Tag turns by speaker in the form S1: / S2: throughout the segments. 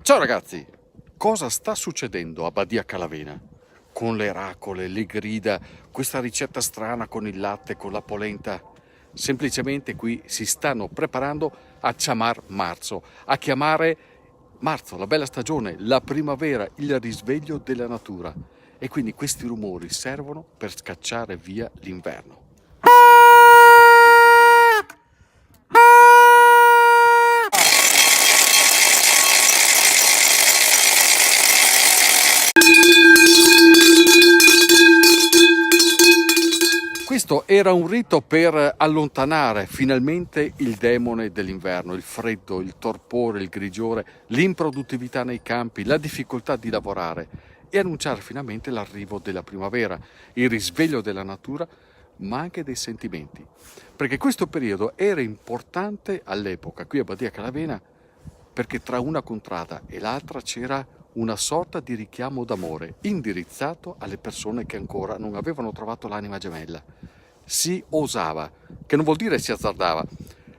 S1: Ciao ragazzi, cosa sta succedendo a Badia Calavena? Con le racole, le grida, questa ricetta strana con il latte, con la polenta. Semplicemente qui si stanno preparando a chiamar marzo, a chiamare marzo, la bella stagione, la primavera, il risveglio della natura. E quindi questi rumori servono per scacciare via l'inverno. Questo era un rito per allontanare finalmente il demone dell'inverno, il freddo, il torpore, il grigiore, l'improduttività nei campi, la difficoltà di lavorare e annunciare finalmente l'arrivo della primavera, il risveglio della natura, ma anche dei sentimenti. Perché questo periodo era importante all'epoca, qui a Badia Calavena, perché tra una contrada e l'altra c'era una sorta di richiamo d'amore indirizzato alle persone che ancora non avevano trovato l'anima gemella. Si osava, che non vuol dire si azzardava,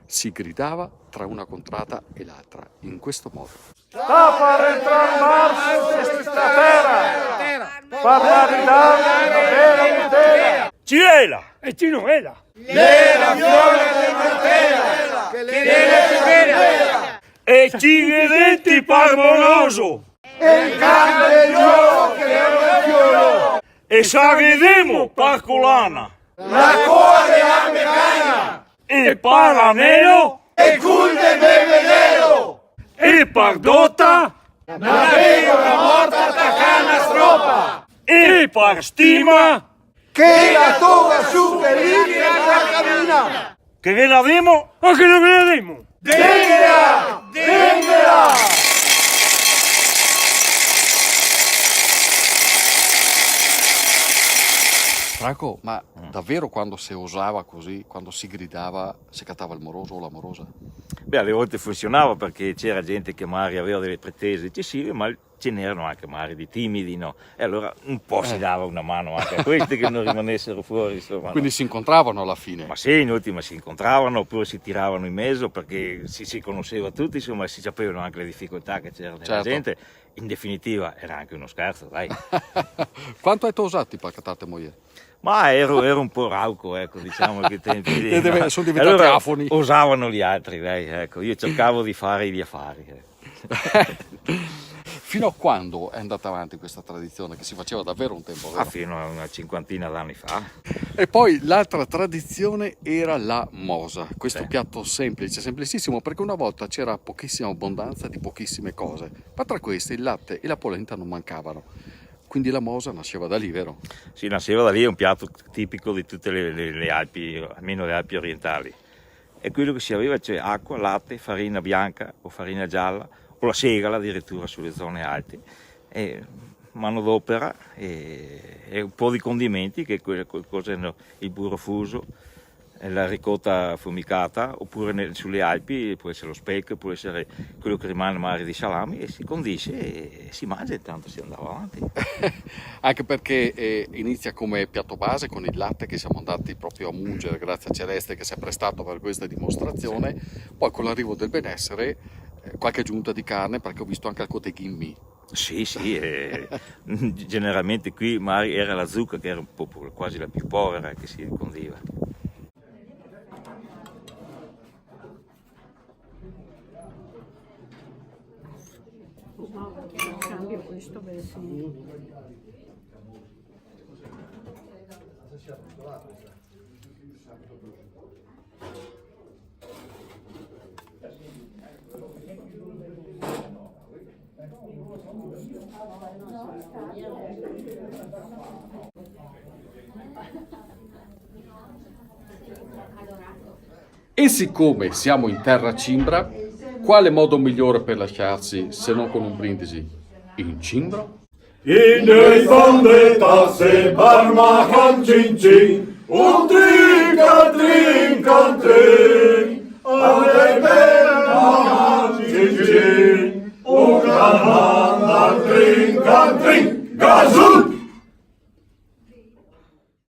S1: si gridava tra una contrada e l'altra, in questo modo.
S2: Sta per entrare marzo questa terra, parla di dare intera.
S3: Cirela e Cinuela.
S2: L'era fiore dell'intera, che l'era
S3: E Cinedenti Parmonoso.
S2: e il cane del gioco che è fiore.
S3: E Sagredemo Parcolana.
S2: La cuore a mecana,
S3: E Paranelo.
S2: e cul del bevedero,
S3: E Pardota.
S2: la pecora morta attaccana stroppa,
S3: E Parstima.
S2: che la toga su per la cabina.
S3: Che ve la demo o che non ve la demo?
S2: Denghela, denghela.
S1: Franco, ma davvero quando si osava così, quando si gridava, si cantava il moroso o l'amorosa?
S4: Beh, alle volte funzionava perché c'era gente che magari aveva delle pretese eccessive, ma ce n'erano anche magari di timidi, no? E allora un po' si dava una mano anche a questi che non rimanessero fuori, insomma.
S1: Quindi
S4: No?
S1: si incontravano alla fine.
S4: Ma sì, in ultima si incontravano oppure si tiravano in mezzo perché si conosceva tutti, insomma, si sapevano anche le difficoltà che c'erano nella
S1: Certo.
S4: gente. In definitiva era anche uno scherzo, dai.
S1: Quanto hai usato per cantate moglie?
S4: Ma ero un po' rauco, ecco, diciamo che tempi lì.
S1: Sono diventati
S4: allora,
S1: afoni.
S4: Osavano gli altri, dai, ecco. Io cercavo di fare gli affari.
S1: Fino a quando è andata avanti questa tradizione che si faceva davvero un tempo, vero?
S4: Fino a una cinquantina d'anni fa.
S1: E poi l'altra tradizione era la mosa, questo
S4: Sì.
S1: piatto semplice, semplicissimo, perché una volta c'era pochissima abbondanza di pochissime cose, ma tra queste il latte e la polenta non mancavano. Quindi la mosa nasceva da lì, vero?
S4: Si nasceva da lì, è un piatto tipico di tutte le Alpi, almeno le Alpi orientali. E quello che si aveva c'è acqua, latte, farina bianca o farina gialla, o la segala addirittura sulle zone alte, e manodopera e un po' di condimenti, che cos'è il burro fuso, la ricotta affumicata, oppure sulle Alpi può essere lo speck, può essere quello che rimane magari di salami, e si condisce e si mangia, intanto si andava avanti.
S1: Anche perché inizia come piatto base con il latte che siamo andati proprio a mungere grazie a Celeste che si è prestato per questa dimostrazione, poi con l'arrivo del benessere qualche aggiunta di carne perché ho visto anche il coteghimmi.
S4: Sì, generalmente qui magari era la zucca che era un po' quasi la più povera che si condiva.
S5: Cambio questo perché
S1: E siccome siamo in terra cimbra, quale modo migliore per lasciarsi se non con un brindisi? In cimbra?
S2: In dei fonde tasse barmacan cin cin, un trinca trinca trin.